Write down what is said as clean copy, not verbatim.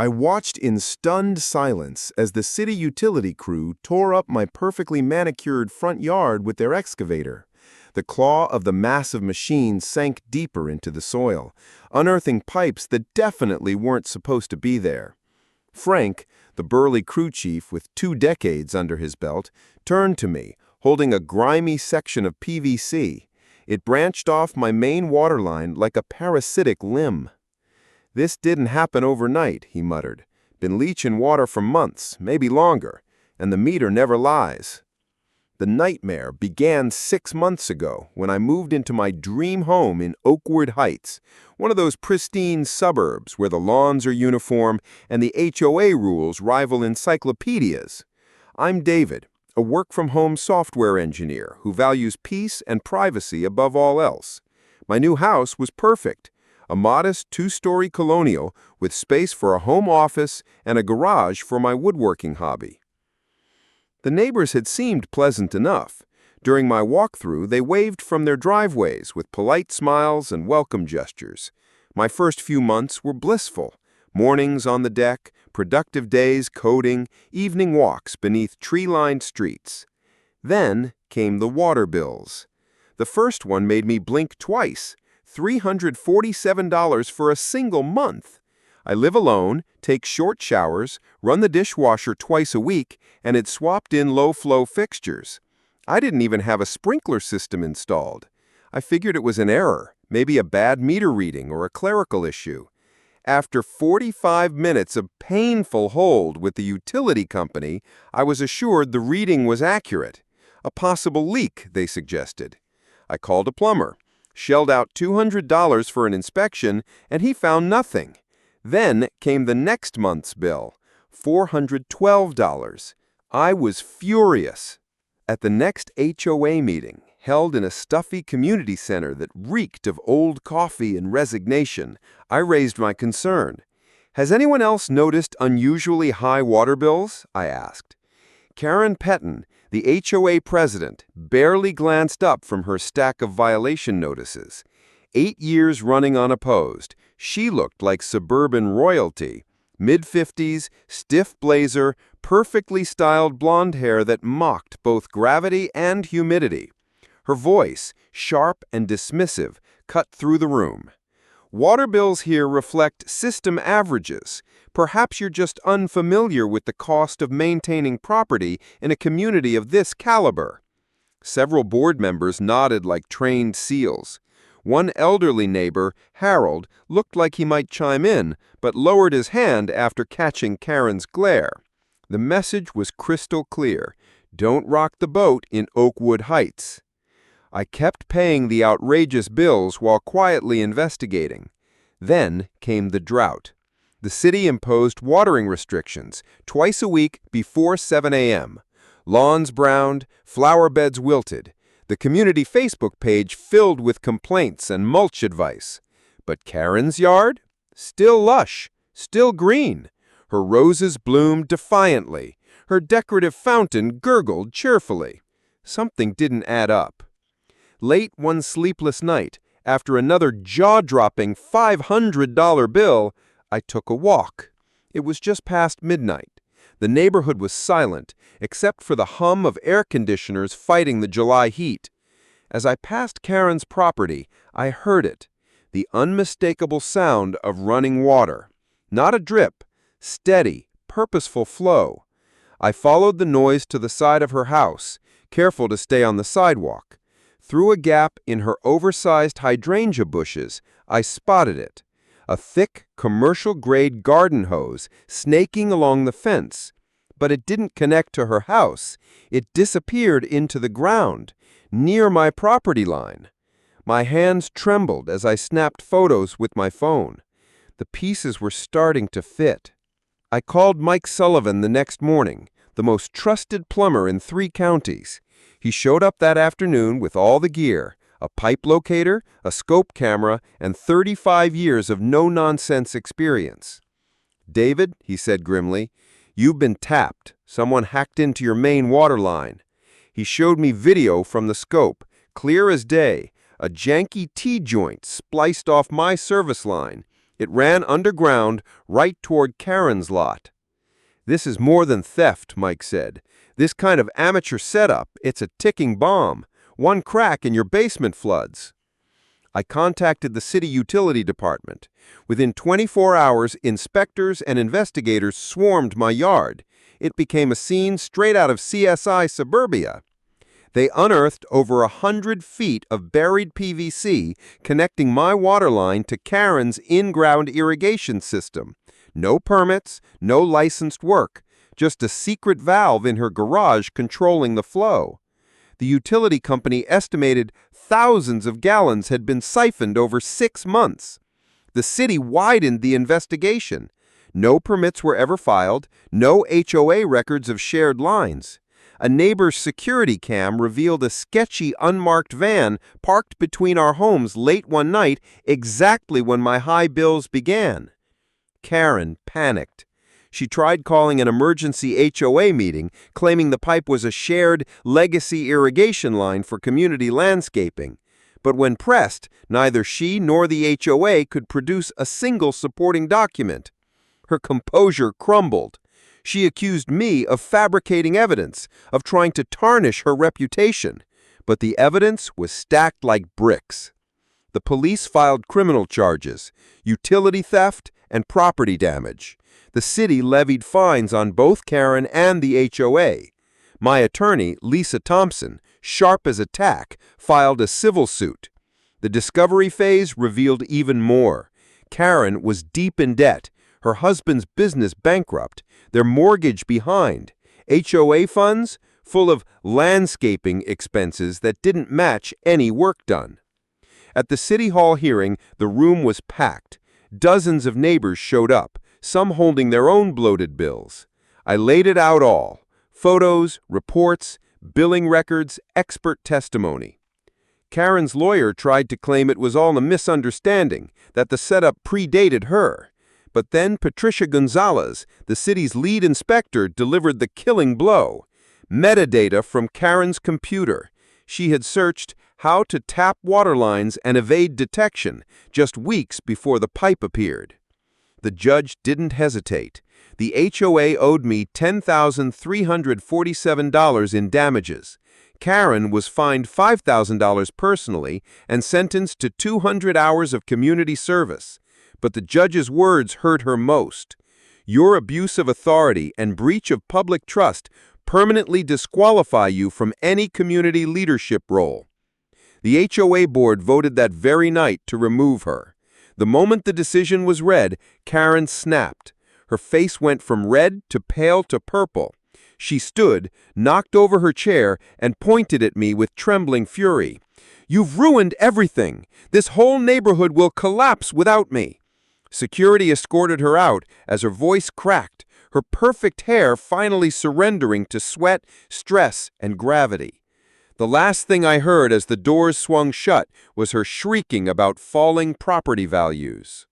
I watched in stunned silence as the city utility crew tore up my perfectly manicured front yard with their excavator. The claw of the massive machine sank deeper into the soil, unearthing pipes that definitely weren't supposed to be there. Frank, the burly crew chief with 2 decades under his belt, turned to me, holding a grimy section of PVC. It branched off my main water line like a parasitic limb. "This didn't happen overnight," he muttered. "Been leaching water for months, maybe longer, and the meter never lies." The nightmare began 6 months ago when I moved into my dream home in Oakwood Heights, one of those pristine suburbs where the lawns are uniform and the HOA rules rival encyclopedias. I'm David, a work-from-home software engineer who values peace and privacy above all else. My new house was perfect. A modest 2-story colonial with space for a home office and a garage for my woodworking hobby. The neighbors had seemed pleasant enough. During my walkthrough, they waved from their driveways with polite smiles and welcome gestures. My first few months were blissful. Mornings on the deck, productive days coding, evening walks beneath tree-lined streets. Then came the water bills. The first one made me blink twice. $347 for a single month. I live alone, take short showers, run the dishwasher twice a week, and it swapped in low-flow fixtures. I didn't even have a sprinkler system installed. I figured it was an error, maybe a bad meter reading or a clerical issue. After 45 minutes of painful hold with the utility company, I was assured the reading was accurate. A possible leak, they suggested. I called a plumber, shelled out $200 for an inspection, and he found nothing. Then came the next month's bill, $412. I was furious. At the next HOA meeting, held in a stuffy community center that reeked of old coffee and resignation, I raised my concern. "Has anyone else noticed unusually high water bills?" I asked. Karen Petton, the HOA president, barely glanced up from her stack of violation notices. 8 years running unopposed, she looked like suburban royalty. Mid-50s, stiff blazer, perfectly styled blonde hair that mocked both gravity and humidity. Her voice, sharp and dismissive, cut through the room. "Water bills here reflect system averages. Perhaps you're just unfamiliar with the cost of maintaining property in a community of this caliber." Several board members nodded like trained seals. One elderly neighbor, Harold, looked like he might chime in, but lowered his hand after catching Karen's glare. The message was crystal clear. Don't rock the boat in Oakwood Heights. I kept paying the outrageous bills while quietly investigating. Then came the drought. The city imposed watering restrictions, twice a week before 7 a.m. Lawns browned, flower beds wilted. The community Facebook page filled with complaints and mulch advice. But Karen's yard? Still lush, still green. Her roses bloomed defiantly. Her decorative fountain gurgled cheerfully. Something didn't add up. Late one sleepless night, after another jaw-dropping $500 bill, I took a walk. It was just past midnight. The neighborhood was silent, except for the hum of air conditioners fighting the July heat. As I passed Karen's property, I heard it, the unmistakable sound of running water. Not a drip, steady, purposeful flow. I followed the noise to the side of her house, careful to stay on the sidewalk. Through a gap in her oversized hydrangea bushes, I spotted it. A thick, commercial-grade garden hose snaking along the fence. But it didn't connect to her house. It disappeared into the ground, near my property line. My hands trembled as I snapped photos with my phone. The pieces were starting to fit. I called Mike Sullivan the next morning, the most trusted plumber in 3 counties. He showed up that afternoon with all the gear, a pipe locator, a scope camera, and 35 years of no-nonsense experience. "David," he said grimly, "you've been tapped. Someone hacked into your main water line." He showed me video from the scope, clear as day, a janky T-joint spliced off my service line. It ran underground right toward Karen's lot. "This is more than theft," Mike said. "This kind of amateur setup, it's a ticking bomb. One crack and your basement floods." I contacted the city utility department. Within 24 hours, inspectors and investigators swarmed my yard. It became a scene straight out of CSI Suburbia. They unearthed over 100 feet of buried PVC connecting my water line to Karen's in-ground irrigation system. No permits, no licensed work, just a secret valve in her garage controlling the flow. The utility company estimated thousands of gallons had been siphoned over 6 months. The city widened the investigation. No permits were ever filed, no HOA records of shared lines. A neighbor's security cam revealed a sketchy, unmarked van parked between our homes late one night, exactly when my high bills began. Karen panicked. She tried calling an emergency HOA meeting, claiming the pipe was a shared legacy irrigation line for community landscaping. But when pressed, neither she nor the HOA could produce a single supporting document. Her composure crumbled. She accused me of fabricating evidence, of trying to tarnish her reputation. But the evidence was stacked like bricks. The police filed criminal charges, utility theft, and property damage. The city levied fines on both Karen and the HOA. My attorney, Lisa Thompson, sharp as a tack, filed a civil suit. The discovery phase revealed even more. Karen was deep in debt, her husband's business bankrupt, their mortgage behind, HOA funds full of landscaping expenses that didn't match any work done. At the City Hall hearing, the room was packed. Dozens of neighbors showed up, some holding their own bloated bills. I laid it out all: photos, reports, billing records, expert testimony. Karen's lawyer tried to claim it was all a misunderstanding, that the setup predated her. But then Patricia Gonzalez, the city's lead inspector, delivered the killing blow. Metadata from Karen's computer. She had searched how to tap water lines and evade detection just weeks before the pipe appeared. The judge didn't hesitate. The HOA owed me $10,347 in damages. Karen was fined $5,000 personally and sentenced to 200 hours of community service. But the judge's words hurt her most. "Your abuse of authority and breach of public trust permanently disqualify you from any community leadership role." The HOA board voted that very night to remove her. The moment the decision was read, Karen snapped. Her face went from red to pale to purple. She stood, knocked over her chair, and pointed at me with trembling fury. "You've ruined everything. This whole neighborhood will collapse without me." Security escorted her out as her voice cracked, her perfect hair finally surrendering to sweat, stress, and gravity. The last thing I heard as the doors swung shut was her shrieking about falling property values.